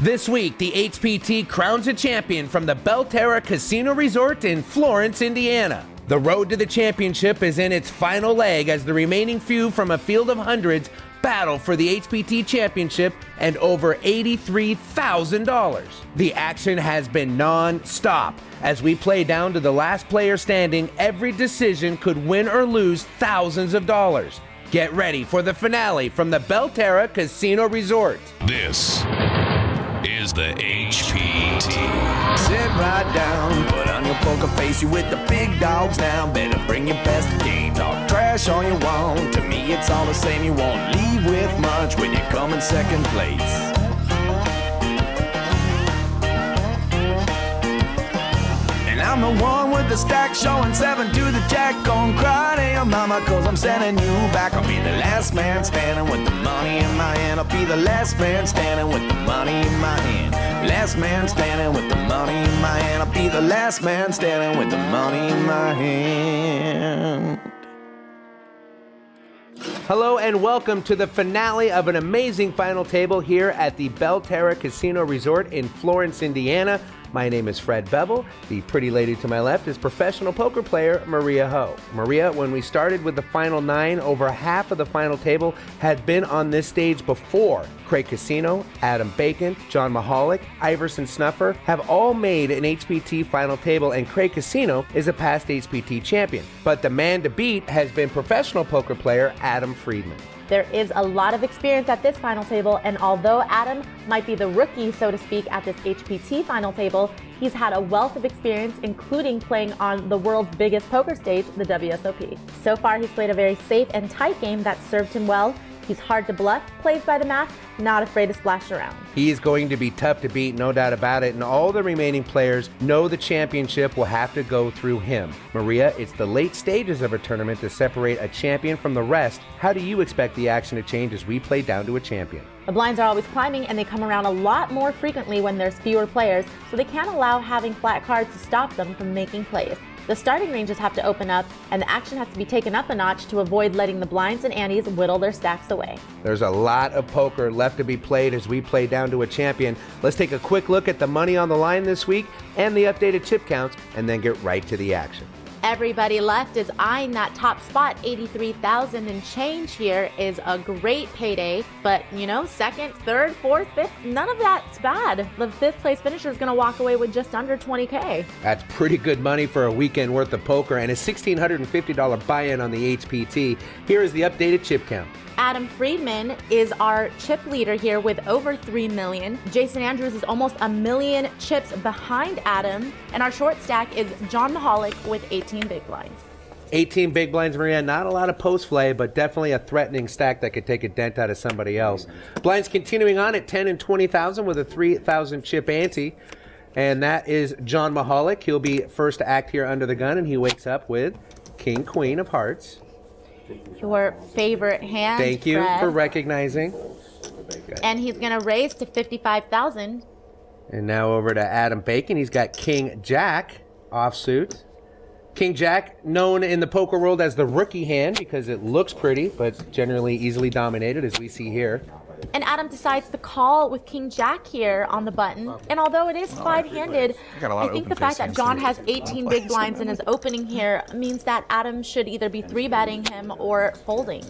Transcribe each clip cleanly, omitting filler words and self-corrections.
This week, the HPT crowns a champion from the Belterra Casino Resort in Florence, Indiana. The road to the championship is in its final leg as the remaining few from a field of hundreds battle for the HPT championship and over $83,000. The action has been non-stop. As we play down to the last player standing, every decision could win or lose thousands of dollars. Get ready for the finale from the Belterra Casino Resort. This is the HPT. Sit right down, put on your poker face, you with the big dogs now. Better bring your best game, talk trash all you want. To me it's all the same, you won't leave with much when you come in second place. And I'm the one with the stack showing 7 to the jack. Gon' cry to your mama cause I'm sending you back. I'll be the last man standing with the money in my hand. I'll be the last man standing with the money in my hand. Last man standing with the money in my hand. I'll be the last man standing with the money in my hand. Hello and welcome to the finale of an amazing final table here at the Belterra Casino Resort in Florence, Indiana. My name is Fred Bevel. The pretty lady to my left is professional poker player Maria Ho. Maria, when we started with the final 9, over half of the final table had been on this stage before. Craig Casino, Adam Bacon, John Mahalik, Iverson Snuffer have all made an HPT final table, and Craig Casino is a past HPT champion. But the man to beat has been professional poker player Adam Friedman. There is a lot of experience at this final table, and although Adam might be the rookie, so to speak, at this HPT final table, he's had a wealth of experience, including playing on the world's biggest poker stage, the WSOP. So far, he's played a very safe and tight game that served him well. He's hard to bluff, plays by the math, not afraid to splash around. He is going to be tough to beat, no doubt about it, and all the remaining players know the championship will have to go through him. Maria, it's the late stages of a tournament to separate a champion from the rest. How do you expect the action to change as we play down to a champion? The blinds are always climbing, and they come around a lot more frequently when there's fewer players, so they can't allow having flat cards to stop them from making plays. The starting ranges have to open up, and the action has to be taken up a notch to avoid letting the blinds and antes whittle their stacks away. There's a lot of poker left to be played as we play down to a champion. Let's take a quick look at the money on the line this week and the updated chip counts, and then get right to the action. Everybody left is eyeing that top spot. 83,000 and change here is a great payday, but you know, second, third, fourth, fifth, none of that's bad. The fifth place finisher is going to walk away with just under 20K. That's pretty good money for a weekend worth of poker and a $1,650 buy-in on the HPT. Here is the updated chip count. Adam Friedman is our chip leader here with over 3 million. Jason Andrews is almost 1 million chips behind Adam. And our short stack is John Mahalik with 18 big blinds. 18 big blinds, Maria. Not a lot of post play, but definitely a threatening stack that could take a dent out of somebody else. Blinds continuing on at 10 and 20,000 with a 3,000 chip ante. And that is John Mahalik. He'll be first to act here under the gun, and he wakes up with King, Queen of Hearts. Your favorite hand, Thank you Fred. for recognizing. And he's going to raise to 55,000. And now over to Adam Bacon. He's got King Jack offsuit. King Jack, known in the poker world as the rookie hand because it looks pretty, but generally easily dominated, as we see here. And Adam decides to call with King Jack here on the button. And although it is five-handed, I think the fact that John has 18 big blinds in his opening here means that Adam should either be 3-betting him or folding.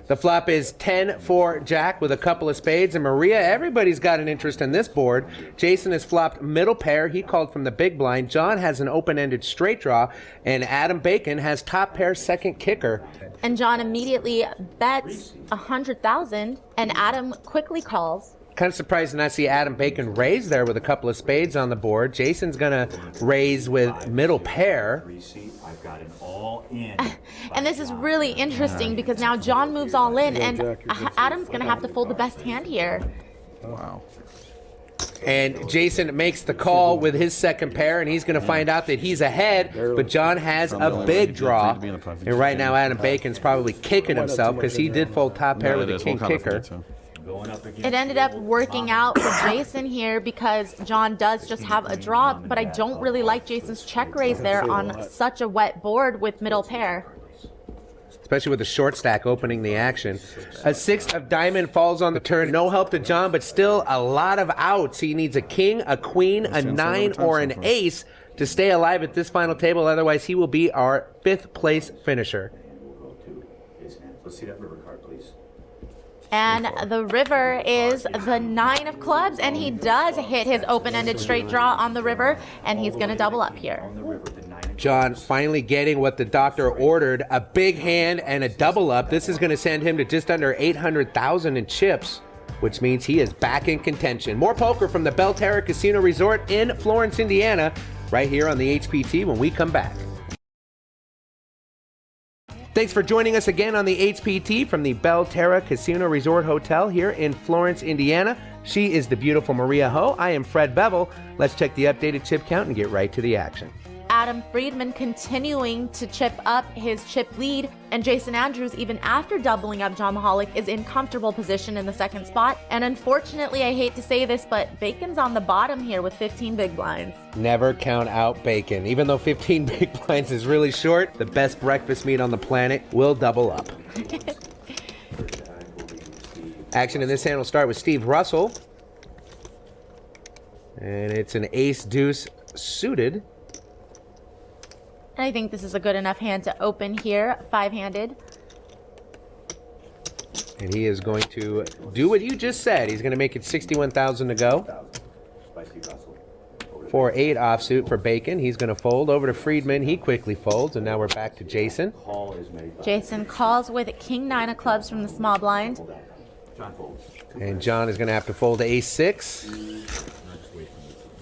The flop is 10 for Jack with a couple of spades. And Maria, everybody's got an interest in this board. Jason has flopped middle pair. He called from the big blind. John has an open-ended straight draw. And Adam Bacon has top pair second kicker. And John immediately bets 100,000, and Adam quickly calls. Kind of surprised to not see Adam Bacon raise there with a couple of spades on the board. Jason's going to raise with middle pair. And this is really interesting because now John moves all in, and Adam's going to have to fold the best hand here. Wow. And Jason makes the call with his second pair, and he's going to find out that he's ahead, but John has a big draw. And right now Adam Bacon's probably kicking himself because he did fold top pair with a king kicker. It ended up working out for Jason here because John does just have a draw, but I don't really like Jason's check raise there on such a wet board with middle pair. especially with the short stack opening the action. A 6 of diamond falls on the turn. No help to John, but still a lot of outs. He needs a king, a queen, a 9, or an ace to stay alive at this final table. Otherwise, he will be our 5th place finisher. Let's see that river card, please. And the river is the 9 of clubs, and he does hit his open-ended straight draw on the river, and he's going to double up here. John finally getting what the doctor ordered, a big hand and a double up. This is going to send him to just under 800,000 in chips, which means he is back in contention. More poker from the Belterra Casino Resort in Florence, Indiana, right here on the HPT when we come back. Thanks for joining us again on the HPT from the Belterra Casino Resort Hotel here in Florence, Indiana. She is the beautiful Maria Ho. I am Fred Bevel. Let's check the updated chip count and get right to the action. Adam Friedman continuing to chip up his chip lead, and Jason Andrews, even after doubling up John Mahalik, is in comfortable position in the second spot. And unfortunately, I hate to say this, but Bacon's on the bottom here with 15 big blinds. Never count out Bacon. Even though 15 big blinds is really short, the best breakfast meat on the planet will double up. Action in this hand will start with Steve Russell. And it's an ace-deuce suited. And I think this is a good enough hand to open here, 5-handed. And he is going to do what you just said. He's going to make it 61,000 to go. 4-8 offsuit for Bacon. He's going to fold over to Friedman. He quickly folds, and now we're back to Jason. Jason calls with King 9 of clubs from the small blind. And John is going to have to fold to ace-6.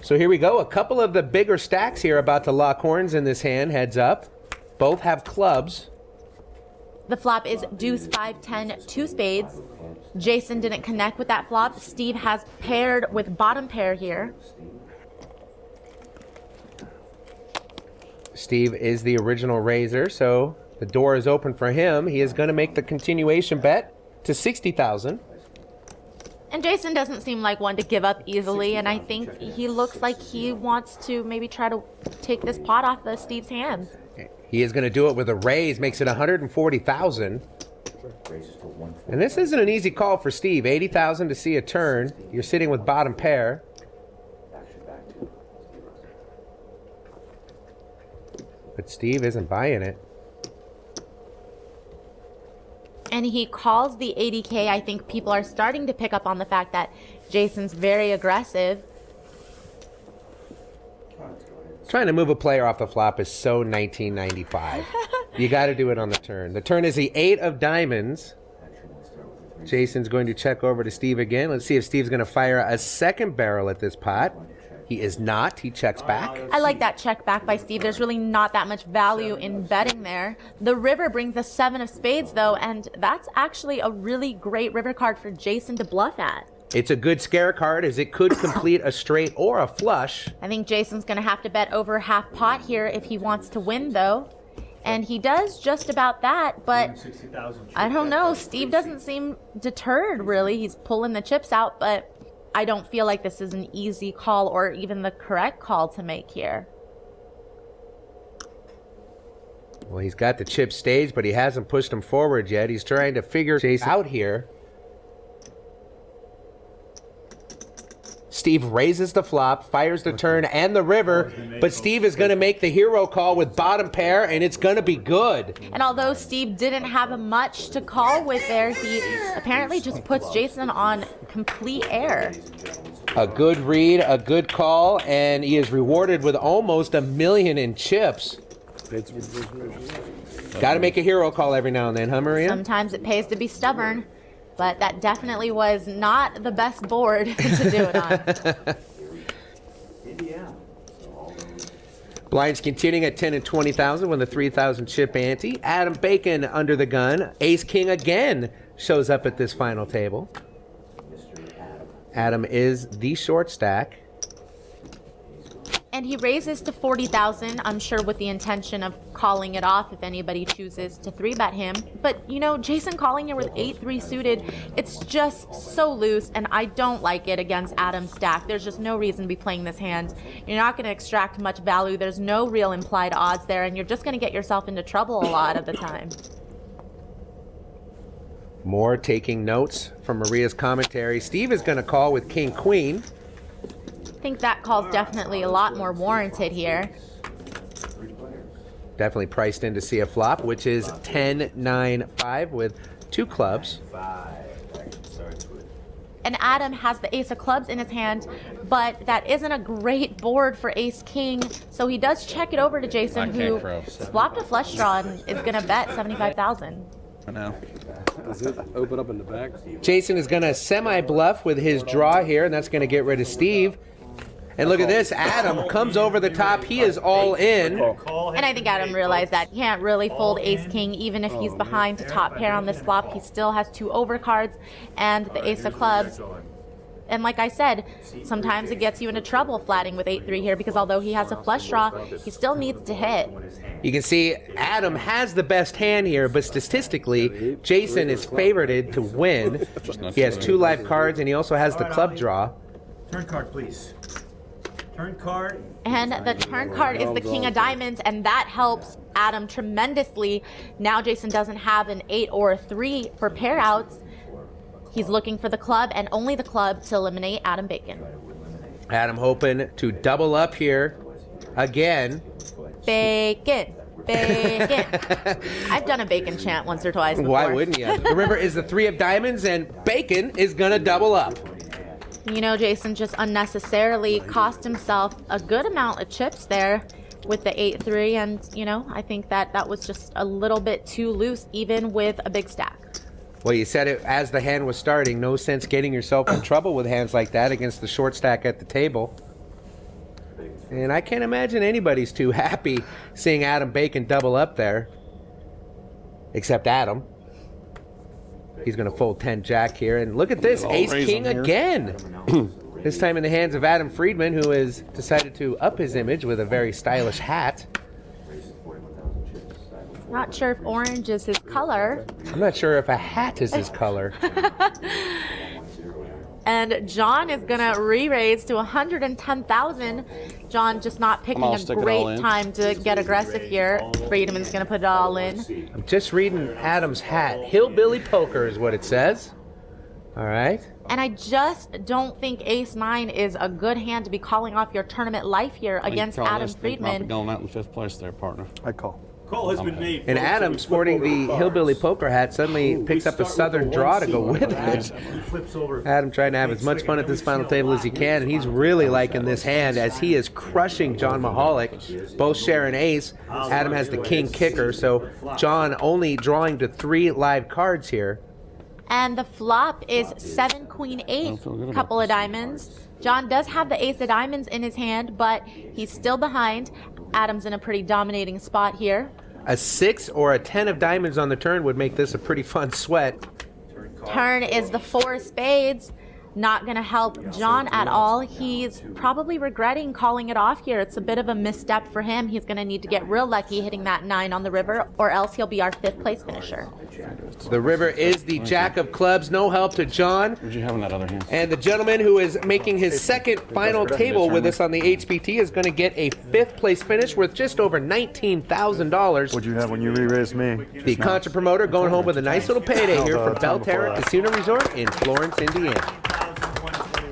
So here we go. A couple of the bigger stacks here about to lock horns in this hand. Heads up. Both have clubs. The flop is deuce 5-10, 2 spades. Jason didn't connect with that flop. Steve has paired with bottom pair here. Steve is the original raiser, so the door is open for him. He is going to make the continuation bet to 60,000. And Jason doesn't seem like one to give up easily, and I think he looks like he wants to maybe try to take this pot off of Steve's hands. He is going to do it with a raise, makes it 140,000. And this isn't an easy call for Steve. 80,000 to see a turn. You're sitting with bottom pair. But Steve isn't buying it. And he calls the 80K. I think people are starting to pick up on the fact that Jason's very aggressive. Trying to move a player off the flop is so 1995. You got to do it on the turn. The turn is the 8 of diamonds. Jason's going to check over to Steve again. Let's see if Steve's going to fire a second barrel at this pot. He is not. He checks back. I like that check back by Steve. There's really not that much value in betting there. The river brings the 7 of spades, though, and that's actually a really great river card for Jason to bluff at. It's a good scare card as it could complete a straight or a flush. I think Jason's going to have to bet over half pot here if he wants to win, though. And he does just about that, but I don't know. Steve doesn't seem deterred, really. He's pulling the chips out, but I don't feel like this is an easy call or even the correct call to make here. Well, he's got the chip staged, but he hasn't pushed him forward yet. He's trying to figure Jason out here. Steve raises the flop, fires the turn and the river, but Steve is going to make the hero call with bottom pair, and it's going to be good. And although Steve didn't have much to call with there, he apparently just puts Jason on complete air. A good read, a good call, and he is rewarded with almost $1 million in chips. Got to make a hero call every now and then, huh, Maria? Sometimes it pays to be stubborn. But that definitely was not the best board to do it on. Blinds continuing at 10 and 20,000 when the 3,000 chip ante. Adam Bacon under the gun. Ace King again shows up at this final table. Adam is the short stack. And he raises to 40,000, I'm sure with the intention of calling it off if anybody chooses to 3-bet him. But, you know, Jason calling here with 8-3 suited, it's just so loose, and I don't like it against Adam's stack. There's just no reason to be playing this hand. You're not going to extract much value. There's no real implied odds there, and you're just going to get yourself into trouble a lot of the time. More taking notes from Maria's commentary. Steve is going to call with King Queen. I think that call's definitely a lot more warranted here. Definitely priced in to see a flop, which is 10-9-5 with 2 clubs. And Adam has the ace of clubs in his hand, but that isn't a great board for ace king, so he does check it over to Jason, who flopped a flush draw and is going to bet 75,000. I know. Does it open up in the back? Jason is going to semi-bluff with his draw here, and that's going to get rid of Steve. And look at this, Adam comes over the top. He is all in. And I think Adam realized that he can't really fold ace-king even if he's behind the top pair on this flop. He still has 2 overcards and the ace of clubs. And like I said, sometimes it gets you into trouble flatting with 8-3 here because although he has a flush draw, he still needs to hit. You can see Adam has the best hand here, but statistically, Jason is favored to win. He has 2 live cards, and he also has the club draw. Turn card, please. Turn card. And the turn card is the king of diamonds, and that helps Adam tremendously. Now Jason doesn't have an 8 or a 3 for pair outs. He's looking for the club and only the club to eliminate Adam Bacon. Adam hoping to double up here again. Bacon. Bacon. I've done a bacon chant once or twice before. Why wouldn't you? The river is the 3 of diamonds, and Bacon is going to double up. You know, Jason just unnecessarily cost himself a good amount of chips there with the 8-3, and, you know, I think that was just a little bit too loose, even with a big stack. Well, you said it as the hand was starting. No sense getting yourself in trouble with hands like that against the short stack at the table. And I can't imagine anybody's too happy seeing Adam Bacon double up there. Except Adam. He's going to fold 10-jack here. And look at this, ace-king again. This time in the hands of Adam Friedman, who has decided to up his image with a very stylish hat. Not sure if orange is his color. I'm not sure if a hat is his color. And John is going to re-raise to 110,000. John just not picking a great time to get aggressive here. Friedman's going to put it all in. I'm just reading Adam's hat. Hillbilly poker is what it says. All right. And I just don't think ace-9 is a good hand to be calling off your tournament life here against Adam Friedman. Going out in 5th place there, partner. I call. Call has been made. And Adam, sporting the hillbilly poker hat, suddenly picks up a southern draw to go with it. Adam trying to have as much fun at this final table as he can, and he's really liking this hand as he is crushing John Mahalik. Both share an ace. Adam has the king kicker, so John only drawing to 3 live cards here. And the flop is 7, queen, 8, couple of diamonds. John does have the ace of diamonds in his hand, but he's still behind. Adam's in a pretty dominating spot here. A 6 or a 10 of diamonds on the turn would make this a pretty fun sweat. Turn is the 4 of spades. Not going to help John at all. He's probably regretting calling it off here. It's a bit of a misstep for him. He's going to need to get real lucky hitting that 9 on the river, or else he'll be our 5th place finisher. The river is the jack of clubs. No help to John. What'd you have in that other hand? And the gentleman who is making his second final table with us on the HPT is going to get a 5th place finish worth just over $19,000. What'd you have when you re-raised me? The contra promoter going home with a nice little payday here for Belterra Casino Resort in Florence, Indiana.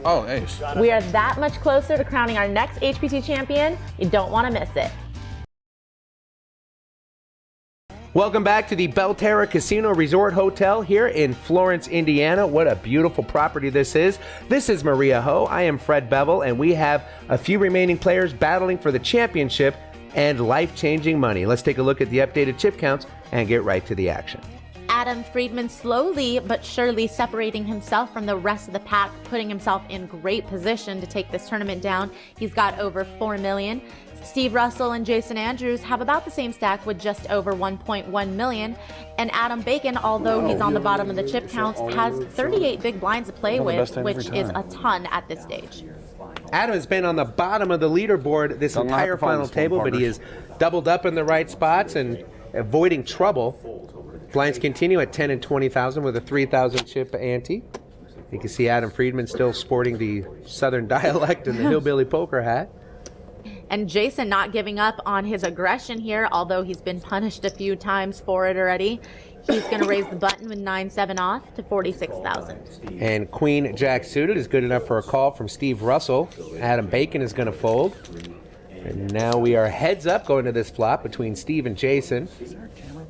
Oh, ace. We are that much closer to crowning our next HPT champion. You don't want to miss it. Welcome back to the Belterra Casino Resort Hotel here in Florence, Indiana. What a beautiful property this is. This is Maria Ho. I am Fred Bevel, and we have a few remaining players battling for the championship and life-changing money. Let's take a look at the updated chip counts and get right to the action. Adam Friedman slowly but surely separating himself from the rest of the pack, putting himself in great position to take this tournament down. He's got over 4 million. Steve Russell and Jason Andrews have about the same stack with just over 1.1 million. And Adam Bacon, although he's on the bottom of the chip counts, has 38 big blinds to play with, which is a ton at this stage. Adam has been on the bottom of the leaderboard this entire final table, but he is doubled up in the right spots and avoiding trouble. Blinds continue at 10 and 20,000 with a 3,000 chip ante. You can see Adam Friedman still sporting the southern dialect and the hillbilly poker hat. And Jason not giving up on his aggression here, although he's been punished a few times for it already. He's going to raise the button with 9-7 off to 46,000. And Queen Jack suited is good enough for a call from Steve Russell. Adam Bacon is going to fold. And now we are heads up going to this flop between Steve and Jason.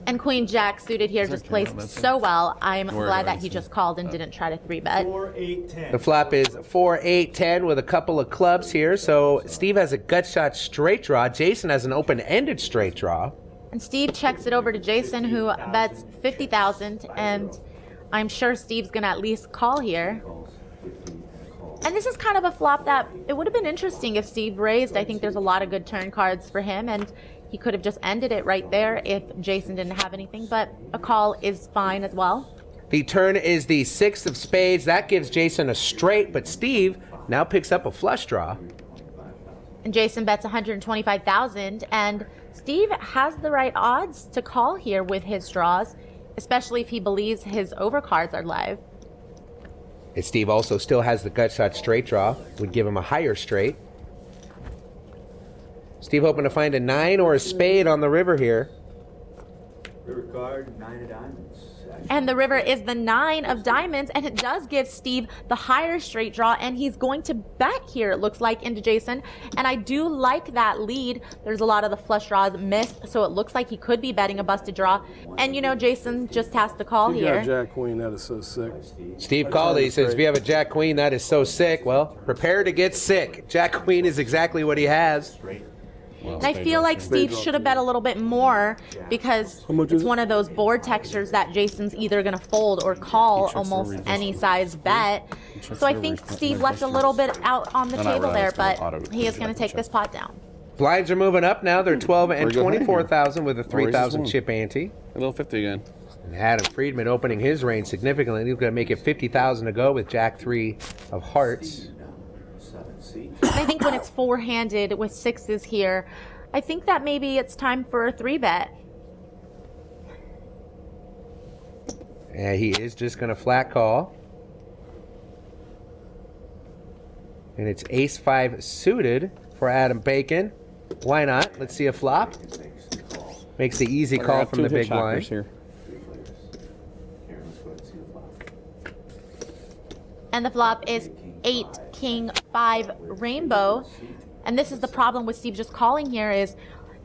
And Queen Jack suited here just placed so well. I'm glad that he just called and didn't try to 3-bet. 4, 8, 10. The flop is 4, 8, 10 with a couple of clubs here. So Steve has a gut shot straight draw. Jason has an open-ended straight draw. And Steve checks it over to Jason, who bets 50,000, and I'm sure Steve's going to at least call here. And this is kind of a flop that it would have been interesting if Steve raised. I think there's a lot of good turn cards for him, and he could have just ended it right there if Jason didn't have anything, but a call is fine as well. The turn is the 6 of spades. That gives Jason a straight, but Steve now picks up a flush draw. And Jason bets 125,000, and Steve has the right odds to call here with his draws, especially if he believes his overcards are live. And Steve also still has the gut shot straight draw. Would give him a higher straight. Steve hoping to find a 9 or a spade on the river here. River card, 9 of diamonds. And the river is the 9 of diamonds, and it does give Steve the higher straight draw, and he's going to bet here, it looks like, into Jason. And I do like that lead. There's a lot of the flush draws missed, so it looks like he could be betting a busted draw. And, you know, Jason just has to call You here. got Jack Queen, that is so sick. Steve called it. He says, if you have a Jack Queen, that is so sick. Well, prepare to get sick. Jack Queen is exactly what he has. And I feel like Steve should have bet a little bit more because it's one of those board textures that Jason's either going to fold or call almost any size bet. So I think Steve left a little bit out on the table there, but he is going to take this pot down. Blinds are moving up now. They're 12 and 24,000 with a 3,000 chip ante. A little 50 again. And Adam Friedman opening his range significantly. He's going to make it 50,000 to go with Jack 3 of hearts. I think when it's four-handed with sixes here, I think that maybe it's time for a 3-bet. And he is just going to flat call. And it's ace-5 suited for Adam Bacon. Why not? Let's see a flop. Makes the easy call from the big blind. Here. And the flop is 8, king, 5, rainbow. And this is the problem with Steve just calling here is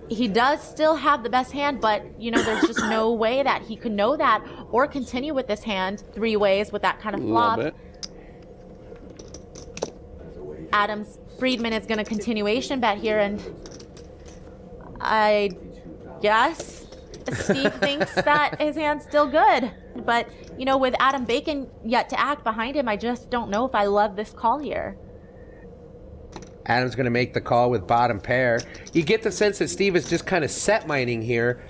he does still have the best hand, but, you know, there's just no way that he could know that or continue with this hand 3 ways with that kind of flop. Adams Friedman is going to continuation bet here, and I guess Steve thinks that his hand's still good. But, you know, with Adam Bacon yet to act behind him, I just don't know if I love this call here. Adam's going to make the call with bottom pair. You get the sense that Steve is just kind of set mining here.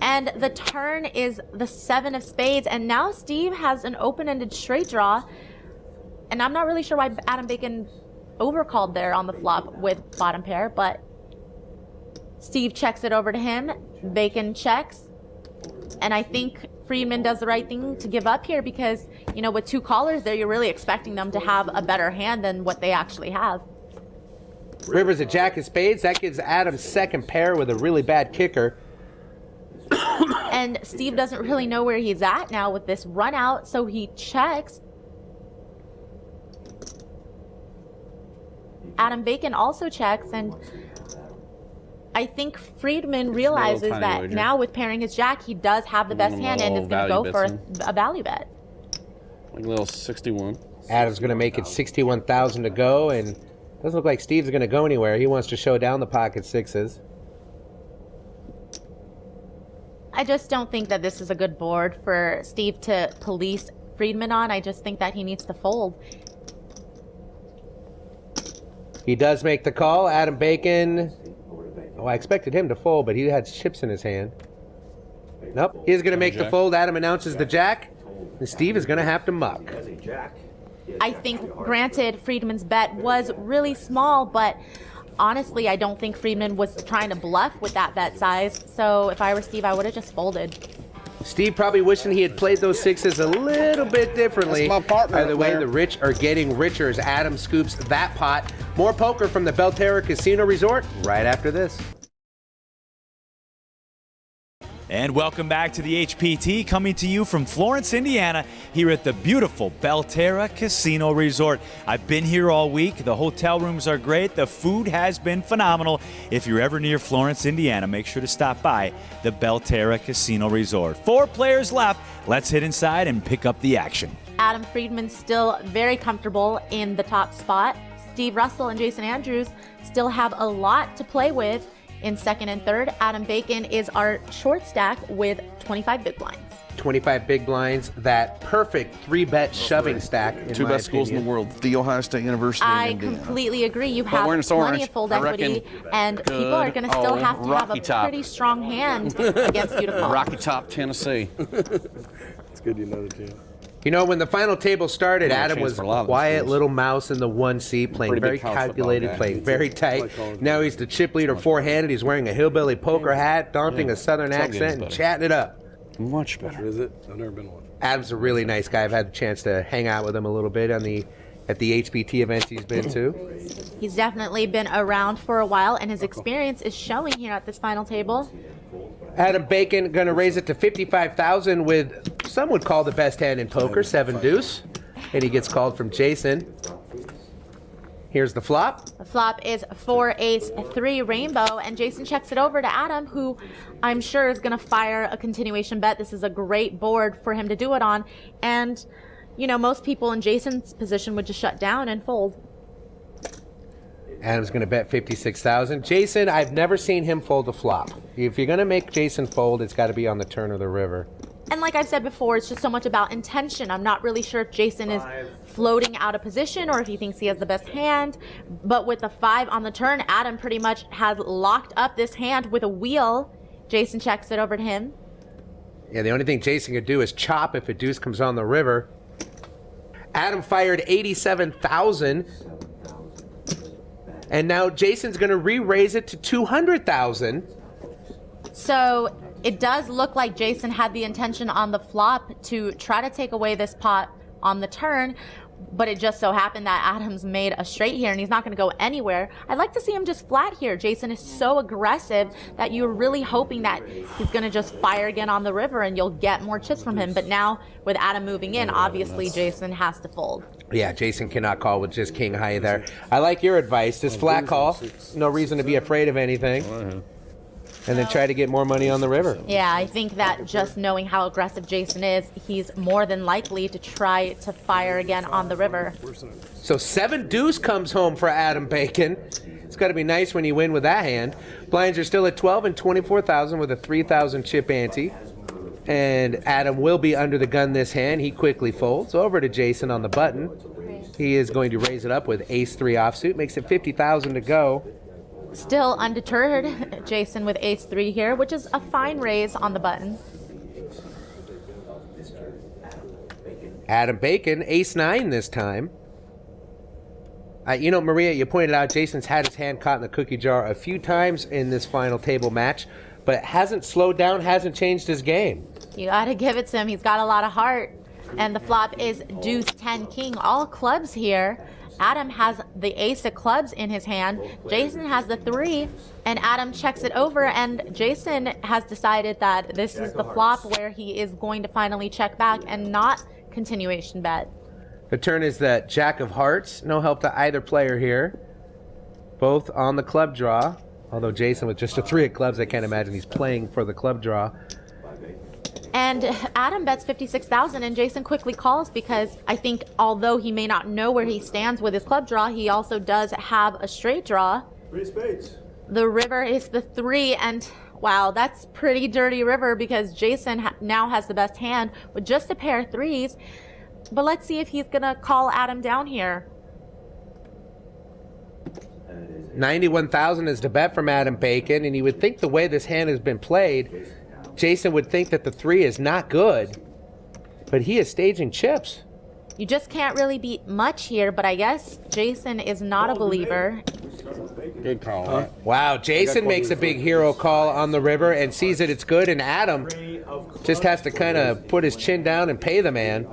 And the turn is the 7 of spades, and now Steve has an open-ended straight draw. And I'm not really sure why Adam Bacon overcalled there on the flop with bottom pair, but Steve checks it over to him. Bacon checks. And I think Friedman does the right thing to give up here because, you know, with 2 callers there, you're really expecting them to have a better hand than what they actually have. River's a jack of spades. That gives Adam second pair with a really bad kicker. And Steve doesn't really know where he's at now with this run out, so he checks. Adam Bacon also checks, and I think Friedman realizes that now with pairing his jack, he does have the best hand and is going to go for a value bet. Like a little 61. Adam's going to make it 61,000 to go, and doesn't look like Steve's going to go anywhere. He wants to show down the pocket sixes. I just don't think that this is a good board for Steve to police Friedman on. I just think that he needs to fold. He does make the call. Adam Bacon. Oh, I expected him to fold, but he had chips in his hand. Nope. He's going to make the fold. Adam announces the jack. And Steve is going to have to muck. I think, granted, Friedman's bet was really small, but honestly, I don't think Friedman was trying to bluff with that bet size. So if I were Steve, I would have just folded. Steve probably wishing he had played those sixes a little bit differently. That's my partner. By the way, the rich are getting richer as Adam scoops that pot. More poker from the Belterra Casino Resort right after this. And welcome back to the HPT, coming to you from Florence, Indiana, here at the beautiful Belterra Casino Resort. I've been here all week. The hotel rooms are great. The food has been phenomenal. If you're ever near Florence, Indiana, make sure to stop by the Belterra Casino Resort. 4 players left. Let's hit inside and pick up the action. Adam Friedman's still very comfortable in the top spot. Steve Russell and Jason Andrews still have a lot to play with in second and third. Adam Bacon is our short stack with 25 big blinds. 25 big blinds, that perfect 3-bet shoving stack. In 2 my best schools in the opinion. world, The Ohio State University. I and Indiana. completely agree. You But have we're in plenty orange. of fold I equity, reckon and people are going to still have to have a Rocky Top. pretty strong hand against you to call. Rocky Top, Tennessee. It's good you know the jam. You know, when the final table started, No Adam chance was for a a lot of those quiet schools. little mouse in the 1 seat, playing Pretty very big college football calculated, guy. playing very tight. Like college Now he's the chip leader four-handed. He's wearing a hillbilly poker hat, daunting a southern Some games accent, and better. chatting it up. Much better. Is it? I've never been one. Adam's a really nice guy. I've had the chance to hang out with him a little bit at the HPT events he's been to. He's definitely been around for a while, and his experience is showing here at this final table. Adam Bacon going to raise it to 55,000 with, some would call the best hand in poker, 7 deuce. And he gets called from Jason. Here's the flop. The flop is 4 ace 3 rainbow, and Jason checks it over to Adam, who I'm sure is going to fire a continuation bet. This is a great board for him to do it on, and you know, most people in Jason's position would just shut down and fold. Adam's going to bet 56,000. Jason, I've never seen him fold a flop. If you're going to make Jason fold, it's got to be on the turn of the river. And like I've said before, it's just so much about intention. I'm not really sure if Jason is floating out of position or if he thinks he has the best hand. But with the 5 on the turn, Adam pretty much has locked up this hand with a wheel. Jason checks it over to him. Yeah, the only thing Jason could do is chop if a deuce comes on the river. Adam fired 87,000. And now Jason's going to re-raise it to 200,000. So it does look like Jason had the intention on the flop to try to take away this pot on the turn, but it just so happened that Adams made a straight here and he's not going to go anywhere. I'd like to see him just flat here. Jason is so aggressive that you're really hoping that he's going to just fire again on the river and you'll get more chips from him. But now with Adam moving in, obviously Jason has to fold. Yeah, Jason cannot call with just king high there. I like your advice. Just flat call. No reason to be afraid of anything. And then try to get more money on the river. Yeah, I think that just knowing how aggressive Jason is, he's more than likely to try to fire again on the river. So 7 deuce comes home for Adam Bacon. It's got to be nice when you win with that hand. Blinds are still at 12 and 24,000 with a 3,000 chip ante. And Adam will be under the gun this hand. He quickly folds over to Jason on the button. He is going to raise it up with ace 3 offsuit. Makes it 50,000 to go. Still undeterred, Jason with ace 3 here, which is a fine raise on the button. Adam Bacon, ace 9 this time. You know, Maria, you pointed out Jason's had his hand caught in the cookie jar a few times in this final table match, but hasn't slowed down, hasn't changed his game. You gotta give it to him. He's got a lot of heart. And the flop is deuce 10 king, all clubs here. Adam has the ace of clubs in his hand. Jason has the 3, and Adam checks it over, and Jason has decided that this is the flop where he is going to finally check back and not continuation bet. The turn is the jack of hearts. No help to either player here. Both on the club draw. Although Jason with just a 3 of clubs, I can't imagine he's playing for the club draw. And Adam bets 56,000, and Jason quickly calls because I think although he may not know where he stands with his club draw, he also does have a straight draw. 3 spades. The river is the 3, and wow, that's pretty dirty river because Jason now has the best hand with just a pair of 3s. But let's see if he's gonna call Adam down here. 91,000 is the bet from Adam Bacon, and you would think the way this hand has been played, Jason would think that the 3 is not good, but he is staging chips. You just can't really beat much here, but I guess Jason is not a believer. Good call, right? Wow, Jason makes a big hero call on the river and sees that it's good, and Adam just has to kind of put his chin down and pay the man.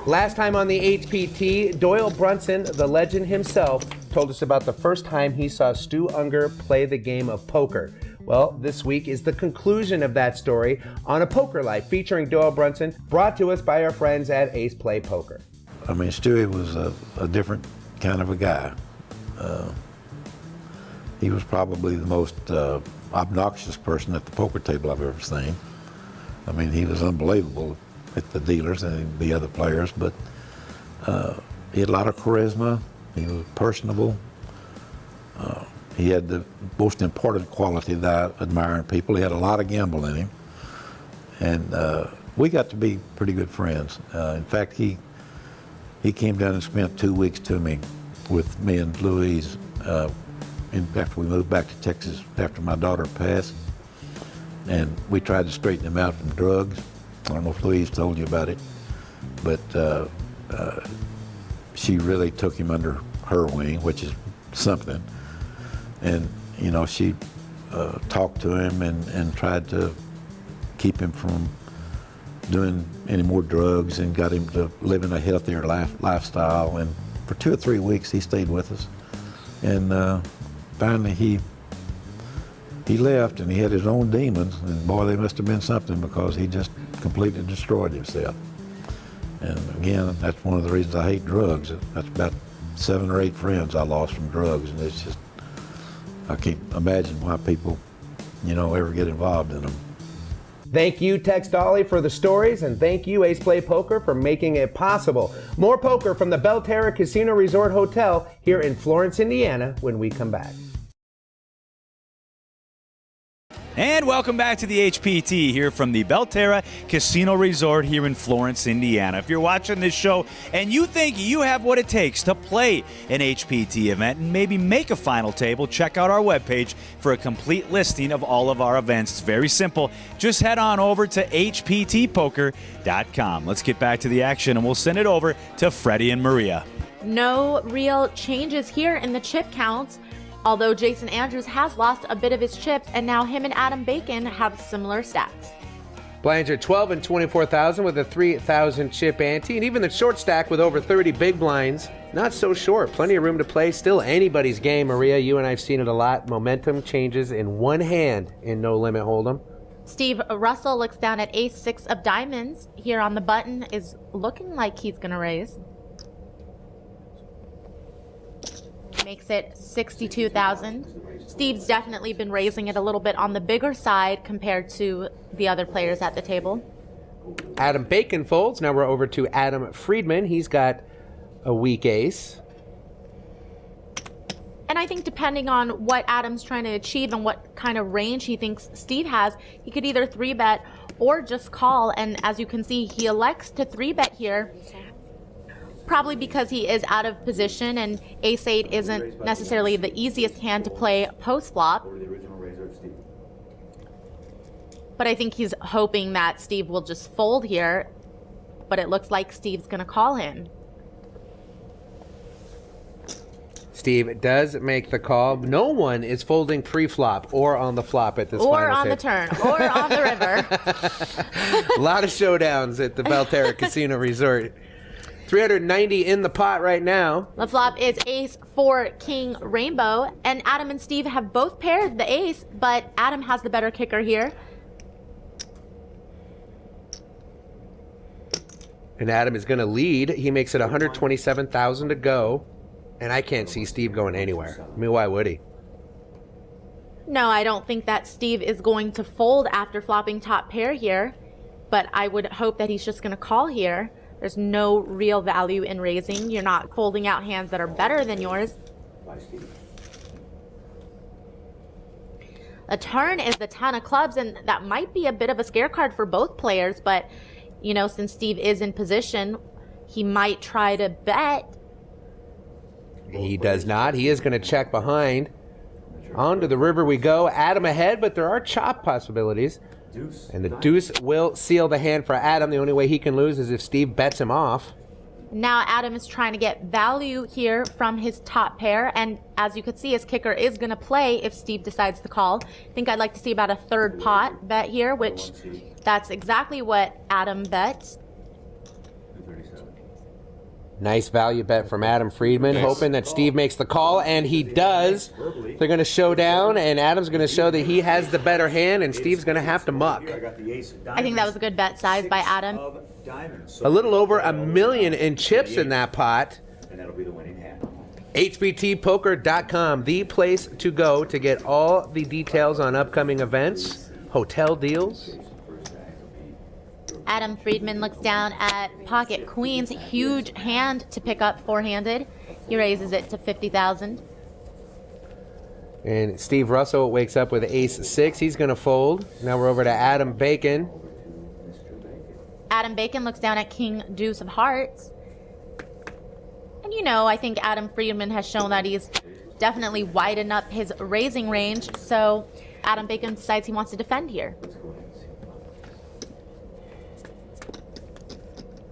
Last time on the HPT, Doyle Brunson, the legend himself, told us about the first time he saw Stu Unger play the game of poker. Well, this week is the conclusion of that story on A Poker Life featuring Doyle Brunson, brought to us by our friends at Ace Play Poker. I mean, Stewie was a different kind of a guy. He was probably the most obnoxious person at the poker table I've ever seen. I mean, he was unbelievable with the dealers and the other players, but he had a lot of charisma. He was personable. He had the most important quality that I admire in people. He had a lot of gamble in him. And we got to be pretty good friends. In fact, he came down and spent 2 weeks to me with me and Louise after we moved back to Texas after my daughter passed. And we tried to straighten him out from drugs. I don't know if Louise told you about it, but she really took him under her wing, which is something. And, you know, she talked to him and tried to keep him from doing any more drugs and got him to live in a healthier lifestyle. And for 2 or 3 weeks, he stayed with us. And finally, he left, and he had his own demons. And boy, they must have been something, because he just completely destroyed himself. And again, that's one of the reasons I hate drugs. That's about 7 or 8 friends I lost from drugs, and it's just, I can't imagine why people, you know, ever get involved in them. Thank you, Tex Dolly, for the stories, and thank you, Ace Play Poker, for making it possible. More poker from the Belterra Casino Resort Hotel here in Florence, Indiana, when we come back. And welcome back to the HPT here from the Belterra Casino Resort here in Florence, Indiana. If you're watching this show and you think you have what it takes to play an HPT event and maybe make a final table, check out our webpage for a complete listing of all of our events. It's very simple. Just head on over to hptpoker.com. Let's get back to the action, and we'll send it over to Freddie and Maria. No real changes here in the chip counts, although Jason Andrews has lost a bit of his chips, and now him and Adam Bacon have similar stats. Blinds are 12 and 24,000 with a 3,000 chip ante, and even the short stack with over 30 big blinds, not so short. Plenty of room to play. Still anybody's game, Maria. You and I have seen it a lot. Momentum changes in one hand in No Limit Hold'em. Steve Russell looks down at ace-6 of diamonds. Here on the button is looking like he's going to raise. Makes it 62,000. Steve's definitely been raising it a little bit on the bigger side compared to the other players at the table. Adam Bacon folds. Now we're over to Adam Friedman. He's got a weak ace. And I think depending on what Adam's trying to achieve and what kind of range he thinks Steve has, he could either 3-bet or just call. And as you can see, he elects to 3-bet here, probably because he is out of position, and ace-8 isn't necessarily the easiest hand to play post-flop. But I think he's hoping that Steve will just fold here, but it looks like Steve's going to call him. Steve does make the call. No one is folding pre-flop or on the flop at this final Or on table. the turn, or on the river. A lot of showdowns at the Belterra Casino Resort. 390 in the pot right now. The flop is ace-4 king rainbow, and Adam and Steve have both paired the ace, but Adam has the better kicker here. And Adam is going to lead. He makes it 127,000 to go, and I can't see Steve going anywhere. I mean, why would he? No, I don't think that Steve is going to fold after flopping top pair here, but I would hope that he's just going to call here. There's no real value in raising. You're not folding out hands that are better than yours. A turn is the 10 of clubs, and that might be a bit of a scare card for both players, but, you know, since Steve is in position, he might try to bet. He does not. He is going to check behind. On to the river we go. Adam ahead, but there are chop possibilities. And the deuce will seal the hand for Adam. The only way he can lose is if Steve bets him off. Now Adam is trying to get value here from his top pair, and as you could see, his kicker is going to play if Steve decides to call. I think I'd like to see about a third pot bet here, which that's exactly what Adam bets. Nice value bet from Adam Friedman, hoping that Steve makes the call, and he does. They're going to show down, and Adam's going to show that he has the better hand, and Steve's going to have to muck. I think that was a good bet size by Adam. A little over $1 million in chips in that pot. And that'll be the winning hand. HBTpoker.com, the place to go to get all the details on upcoming events, hotel deals. Adam Friedman looks down at pocket queens, huge hand to pick up four-handed. He raises it to 50,000. And Steve Russell wakes up with ace-6. He's going to fold. Now we're over to Adam Bacon. Adam Bacon looks down at king deuce of hearts. And you know, I think Adam Friedman has shown that he's definitely widened up his raising range. So Adam Bacon decides he wants to defend here.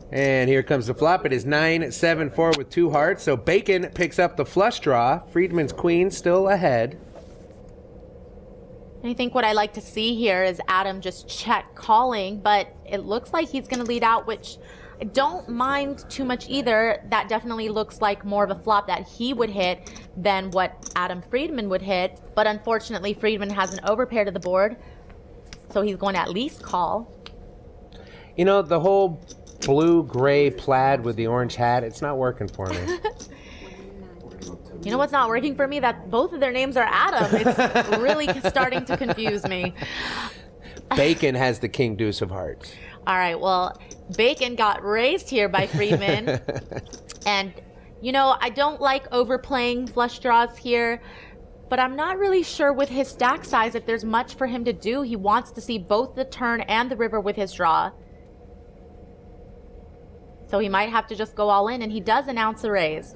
And here comes the flop. It is 9-7-4 with 2 hearts. So Bacon picks up the flush draw. Friedman's queen still ahead. And I think what I like to see here is Adam just check calling, but it looks like he's going to lead out, which I don't mind too much either. That definitely looks like more of a flop that he would hit than what Adam Friedman would hit. But unfortunately, Friedman has an overpair to the board, so he's going to at least call. You know, the whole blue-gray plaid with the orange hat, it's not working for me. You know what's not working for me? That both of their names are Adam. It's really starting to confuse me. Bacon has the king deuce of hearts. All right, well, Bacon got raised here by Friedman. And, you know, I don't like overplaying flush draws here, but I'm not really sure with his stack size if there's much for him to do. He wants to see both the turn and the river with his draw. So he might have to just go all in, and he does announce a raise.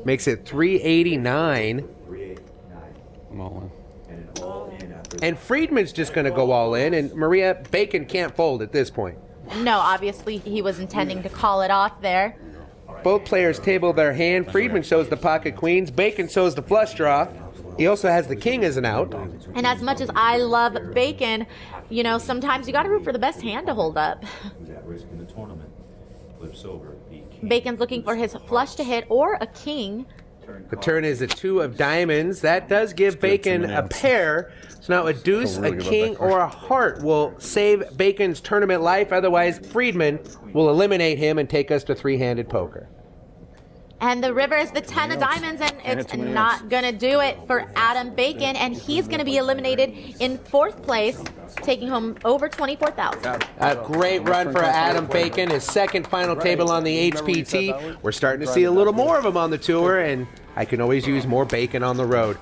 Makes it 389. I'm all in. And Friedman's just going to go all in, and Maria, Bacon can't fold at this point. No, obviously he was intending to call it off there. Both players table their hand. Friedman shows the pocket queens. Bacon shows the flush draw. He also has the king as an out. And as much as I love Bacon, you know, sometimes you got to root for the best hand to hold up. Bacon's looking for his flush to hit or a king. The turn is a 2 of diamonds. That does give Bacon a pair. So now a deuce, a king, or a heart will save Bacon's tournament life. Otherwise, Friedman will eliminate him and take us to three-handed poker. And the river is the 10 of diamonds, and it's not going to do it for Adam Bacon, and he's going to be eliminated in 4th place, taking home over 24,000. A great run for Adam Bacon, his second final table on the HPT. We're starting to see a little more of him on the tour, and I can always use more Bacon on the road.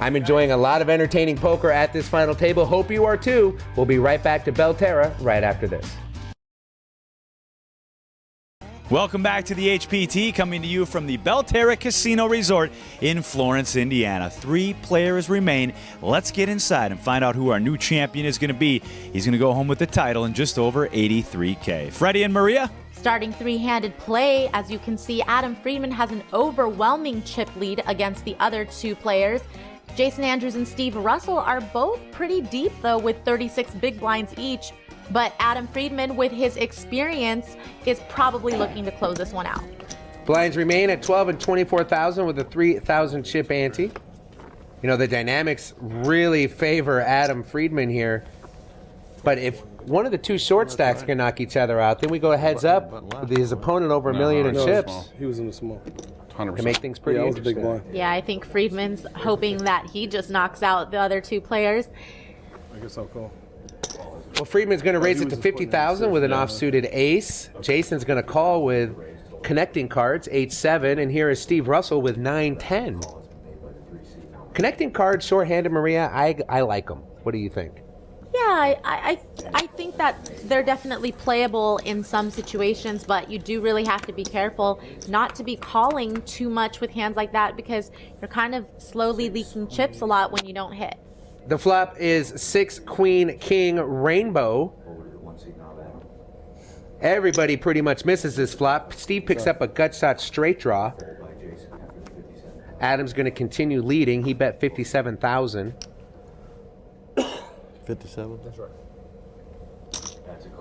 I'm enjoying a lot of entertaining poker at this final table. Hope you are too. We'll be right back to Belterra right after this. Welcome back to the HPT, coming to you from the Belterra Casino Resort in Florence, Indiana. 3 players remain. Let's get inside and find out who our new champion is going to be. He's going to go home with the title in just over $83K. Freddie and Maria? Starting three-handed play, as you can see, Adam Friedman has an overwhelming chip lead against the other 2 players. Jason Andrews and Steve Russell are both pretty deep, though, with 36 big blinds each. But Adam Friedman, with his experience, is probably looking to close this one out. Blinds remain at 12 and 24,000 with a 3,000 chip ante. You know, the dynamics really favor Adam Friedman here. But if one of the 2 short stacks can knock each other out, then we go heads up with his opponent over $1 million in chips. He was in the small. 100%. To make things pretty Yeah, that was a interesting. big blind. Yeah, I think Friedman's hoping that he just knocks out the other 2 players. I guess I'll call. Well, Friedman's going to raise it to 50,000 with an offsuited ace. Jason's going to call with connecting cards, 8-7, and here is Steve Russell with 9-10. Connecting cards, short-handed, Maria, I like them. What do you think? Yeah, I think that they're definitely playable in some situations, but you do really have to be careful not to be calling too much with hands like that because you're kind of slowly leaking chips a lot when you don't hit. The flop is 6 Queen King Rainbow. Everybody pretty much misses this flop. Steve picks up a gut shot straight draw. Adam's going to continue leading. He bet 57,000. 57? That's right.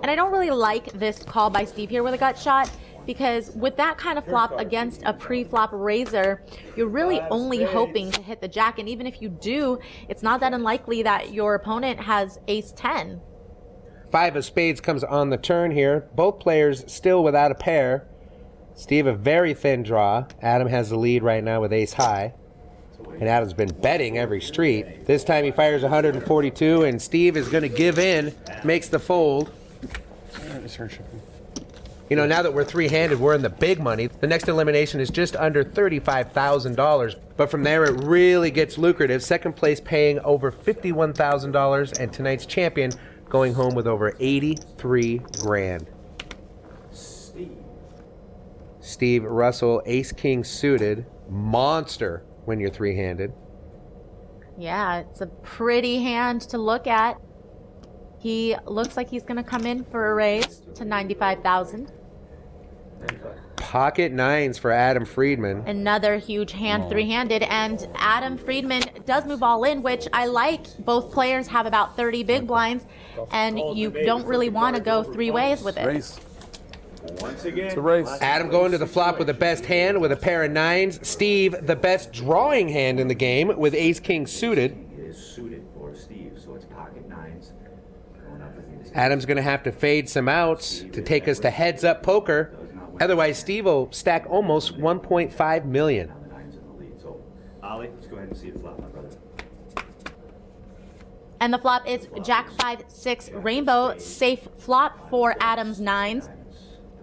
And I don't really like this call by Steve here with a gut shot, because with that kind of flop against a pre-flop raiser, you're really only hoping to hit the jack. And even if you do, it's not that unlikely that your opponent has ace-10. 5 of spades comes on the turn here. Both players still without a pair. Steve, a very thin draw. Adam has the lead right now with ace high. And Adam's been betting every street. This time he fires 142, and Steve is going to give in, makes the fold. You know, now that we're three-handed, we're in the big money. The next elimination is just under $35,000. But from there, it really gets lucrative. Second place paying over $51,000, and tonight's champion going home with over 83 grand. Steve Russell, ace-king suited. Monster when you're three-handed. Yeah, it's a pretty hand to look at. He looks like he's going to come in for a raise to $95,000. Pocket nines for Adam Friedman. Another huge hand, three-handed, and Adam Friedman does move all in, which I like. Both players have about 30 big blinds, and you don't really want to go three ways with it. Race. It's a race. Adam going to the flop with the best hand with a pair of nines. Steve, the best drawing hand in the game with ace-king suited. It is suited for Steve, so it's pocket nines. Adam's going to have to fade some outs to take us to heads-up poker. Otherwise, Steve will stack almost $1.5 million. Ollie, let's go ahead and see the flop, my brother. And the flop is Jack 5-6 Rainbow, safe flop for Adam's nines.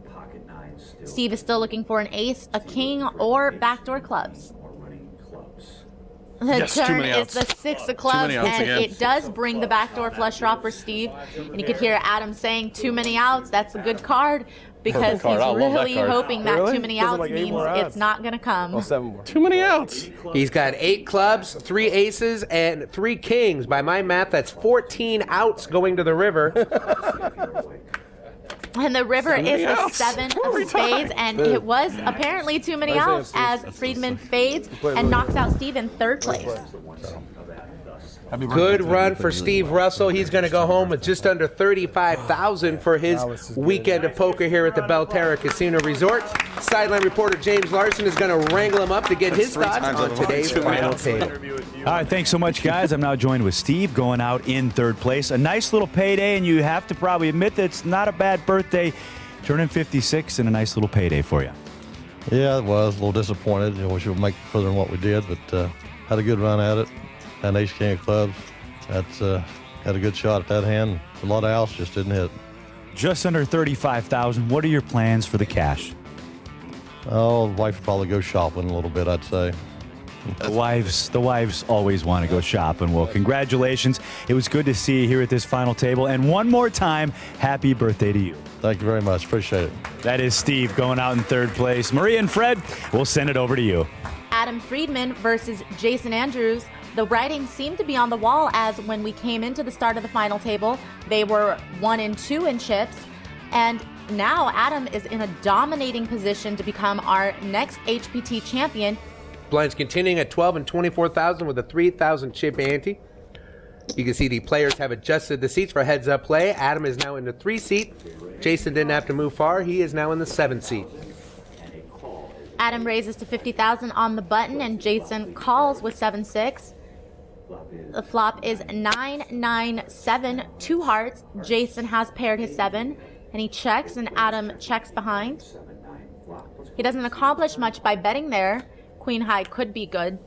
Pocket nines still. Steve is still looking for an ace, a king, or backdoor clubs. Or running clubs. The Yes, too turn many is outs. the 6 of clubs, many outs and again. it does bring the backdoor flush draw for Steve. And you could hear Adam saying too many outs. That's a good card, because card. I he's love that really card. hoping that Really? too many Doesn't outs like 8 means more it's outs. not going to come. 7 more. Too many outs. He's got 8 clubs, 3 aces, and 3 kings. By my math, that's 14 outs going to the river. And the river is the outs. 7 of spades, and it was apparently too many outs as Friedman fades and knocks out Steve in third place. Good run for Steve Russell. He's going to go home with just under $35,000 for his weekend of poker here at the Belterra Casino Resort. Sideline reporter James Larson is going to wrangle him up to get his thoughts on today's final table. All right, thanks so much, guys. I'm now joined with Steve, going out in third place. A nice little payday, and you have to probably admit that it's not a bad birthday. Turning 56 and a nice little payday for you. Yeah, it was. A little disappointed. I wish we would make further than what we did, but had a good run at it. Had ace king of clubs. That's had a good shot at that hand. A lot of outs just didn't hit. Just under $35,000. What are your plans for the cash? Oh, the wife would probably go shopping a little bit, I'd say. The wives always want to go shopping. Well, congratulations. It was good to see you here at this final table. And one more time, happy birthday to you. Thank you very much. Appreciate it. That is Steve going out in third place. Maria and Fred, we'll send it over to you. Adam Friedman versus Jason Andrews. The writing seemed to be on the wall, as when we came into the start of the final table, they were 1 and 2 in chips. And now Adam is in a dominating position to become our next HPT champion. Blinds continuing at 12 and 24,000 with a 3,000 chip ante. You can see the players have adjusted the seats for heads-up play. Adam is now in the 3 seat. Jason didn't have to move far. He is now in the 7 seat. Adam raises to 50,000 on the button, and Jason calls with 7-6. The flop is 9-9-7, 2 hearts. Jason has paired his 7, and he checks, and Adam checks behind. He doesn't accomplish much by betting there. Queen high could be good.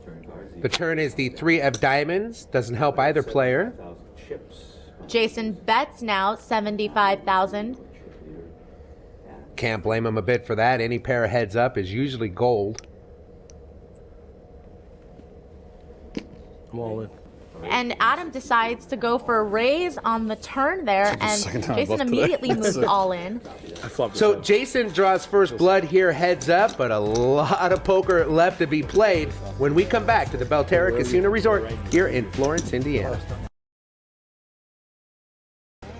The turn is the 3 of diamonds. Doesn't help either player. Jason bets now 75,000. Can't blame him a bit for that. Any pair of heads up is usually gold. I'm all in. And Adam decides to go for a raise on the turn there, and second time Jason I've bluffed immediately today. moves all in. So Jason draws first blood here, heads up, but a lot of poker left to be played when we come back to the Belterra Casino Resort here in Florence, Indiana.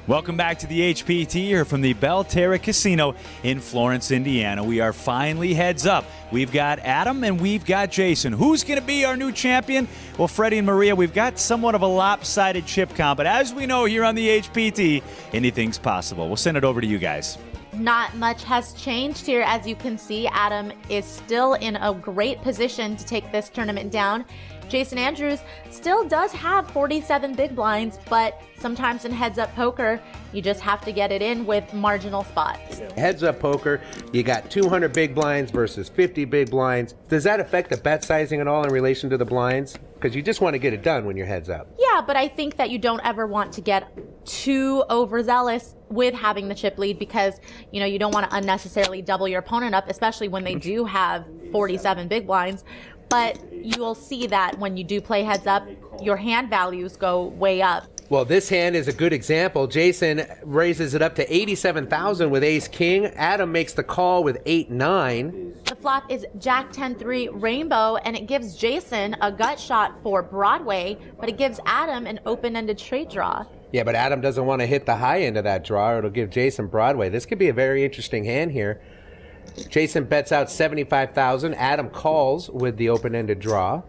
Welcome back to the HPT here from the Belterra Casino in Florence, Indiana. We are finally heads up. We've got Adam and we've got Jason. Who's going to be our new champion? Well, Freddie and Maria, we've got somewhat of a lopsided chip count, but as we know here on the HPT, anything's possible. We'll send it over to you guys. Not much has changed here. As you can see, Adam is still in a great position to take this tournament down. Jason Andrews still does have 47 big blinds, but sometimes in heads-up poker, you just have to get it in with marginal spots. Heads-up poker, you got 200 big blinds versus 50 big blinds. Does that affect the bet sizing at all in relation to the blinds? Because you just want to get it done when you're heads up. Yeah, but I think that you don't ever want to get too overzealous with having the chip lead because, you don't want to unnecessarily double your opponent up, especially when they do have 47 big blinds. But you'll see that when you do play heads up, your hand values go way up. Well, this hand is a good example. Jason raises it up to 87,000 with ace-king. Adam makes the call with 8-9. The flop is Jack 10-3 Rainbow, and it gives Jason a gut shot for Broadway, but it gives Adam an open-ended straight draw. Yeah, but Adam doesn't want to hit the high end of that draw, or it'll give Jason Broadway. This could be a very interesting hand here. Jason bets out 75,000. Adam calls with the open-ended draw.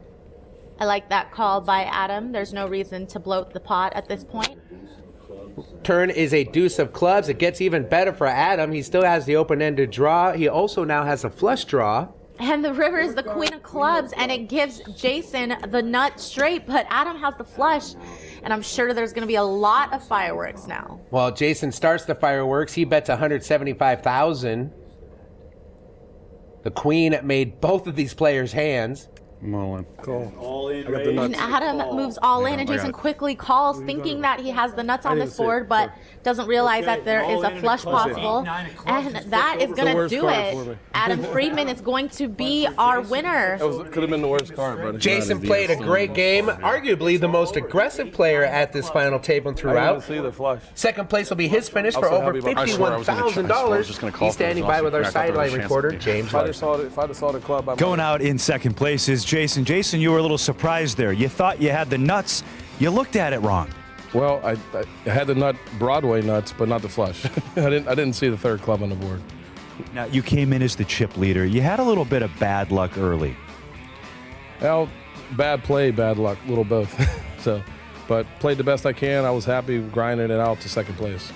I like that call by Adam. There's no reason to bloat the pot at this point. Turn is a deuce of clubs. It gets even better for Adam. He still has the open-ended draw. He also now has a flush draw. And the river is the queen of clubs, and it gives Jason the nut straight, but Adam has the flush, and I'm sure there's going to be a lot of fireworks now. Well, Jason starts the fireworks. He bets 175,000. The queen made both of these players' hands. I'm all in. Call. All in. I got the nuts. And Adam moves all in, and Jason quickly calls, thinking that he has the nuts on this board, but doesn't realize that there is a flush possible. And that is going to do it. Adam Friedman is going to be our winner. Could have been the worst card, brother. Jason played a great game, arguably the most aggressive player at this final table and throughout. See the flush. Second place will be his finish for over $51,000. He's standing by with our sideline reporter, James Larson. If I'd have saw the club, Going out in second place is Jason. Jason, you were a little surprised there. You thought you had the nuts. You looked at it wrong. Well, I had the Broadway nuts, but not the flush. I didn't see the third club on the board. Now, you came in as the chip leader. You had a little bit of bad luck early. Well, bad play, bad luck, a little both. But played the best I can. I was happy grinding it out to second place.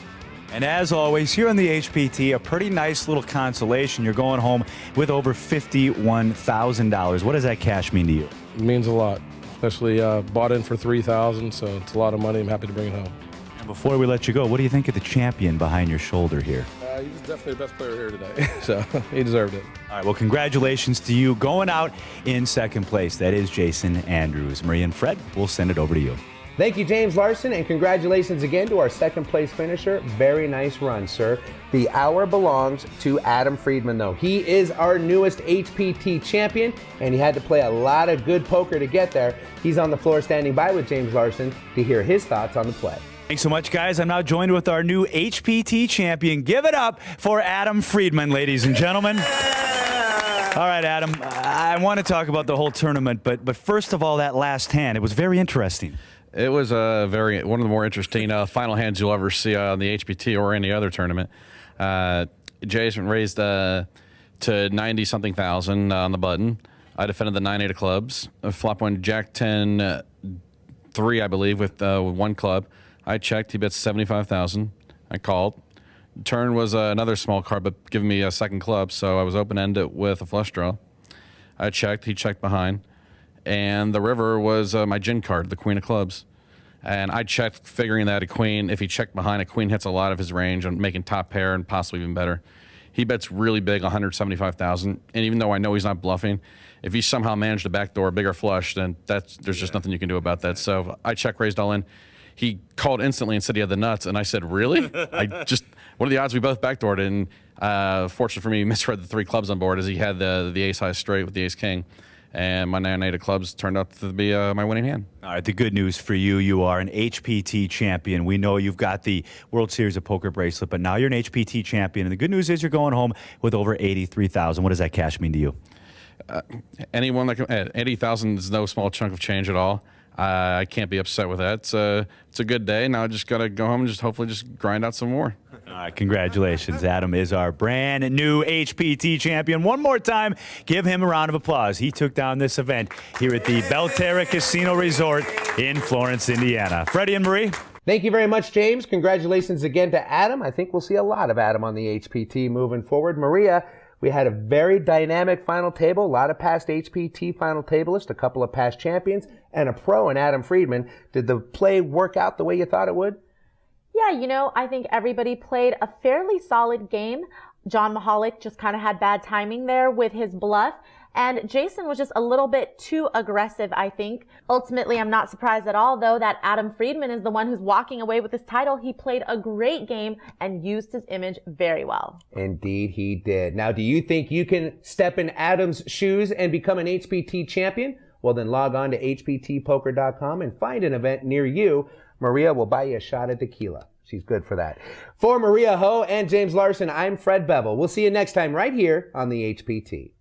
And as always, here on the HPT, a pretty nice little consolation. You're going home with over $51,000. What does that cash mean to you? It means a lot, especially bought in for $3,000, so it's a lot of money. I'm happy to bring it home. And before we let you go, what do you think of the champion behind your shoulder here? He was definitely the best player here today, so he deserved it. All right, well, congratulations to you going out in second place. That is Jason Andrews. Maria and Fred, we'll send it over to you. Thank you, James Larson, and congratulations again to our second place finisher. Very nice run, sir. The hour belongs to Adam Friedman, though. He is our newest HPT champion, and he had to play a lot of good poker to get there. He's on the floor standing by with James Larson to hear his thoughts on the play. Thanks so much, guys. I'm now joined with our new HPT champion. Give it up for Adam Friedman, ladies and gentlemen. All right, Adam, I want to talk about the whole tournament, but first of all, that last hand, it was very interesting. It was one of the more interesting final hands you'll ever see on the HPT or any other tournament. Jason raised to 90-something thousand on the button. I defended the 9-8 of clubs. Flop went Jack 10-3, I believe, with one club. I checked. He bets 75,000. I called. Turn was another small card, but giving me a second club, so I was open-ended with a flush draw. I checked. He checked behind. And the river was my gin card, the queen of clubs. And I checked, figuring that a queen, if he checked behind, a queen hits a lot of his range and making top pair and possibly even better. He bets really big, 175,000. And even though I know he's not bluffing, if he somehow managed to backdoor a bigger flush, then there's just nothing you can do about that. So I check raised all in. He called instantly and said he had the nuts, and I said, really? What are the odds we both backdoored? And fortunately for me, he misread the three clubs on board as he had the ace high straight with the ace king. And my 9-8 of clubs turned out to be my winning hand. All right, the good news for you, you are an HPT champion. We know you've got the World Series of Poker bracelet, but now you're an HPT champion. And the good news is you're going home with over $83,000. What does that cash mean to you? Anyone that can, 80,000 is no small chunk of change at all. I can't be upset with that. It's a good day. Now I just got to go home and just hopefully just grind out some more. All right, congratulations. Adam is our brand new HPT champion. One more time, give him a round of applause. He took down this event here at the Belterra Casino Resort in Florence, Indiana. Freddie and Marie. Thank you very much, James. Congratulations again to Adam. I think we'll see a lot of Adam on the HPT moving forward. Maria, we had a very dynamic final table, a lot of past HPT final tablists, a couple of past champions, and a pro in Adam Friedman. Did the play work out the way you thought it would? Yeah, I think everybody played a fairly solid game. John Mahalik just kind of had bad timing there with his bluff. And Jason was just a little bit too aggressive, I think. Ultimately, I'm not surprised at all, though, that Adam Friedman is the one who's walking away with this title. He played a great game and used his image very well. Indeed, he did. Now, do you think you can step in Adam's shoes and become an HPT champion? Well, then log on to hptpoker.com and find an event near you. Maria will buy you a shot of tequila. She's good for that. For Maria Ho and James Larson, I'm Fred Bevel. We'll see you next time right here on the HPT.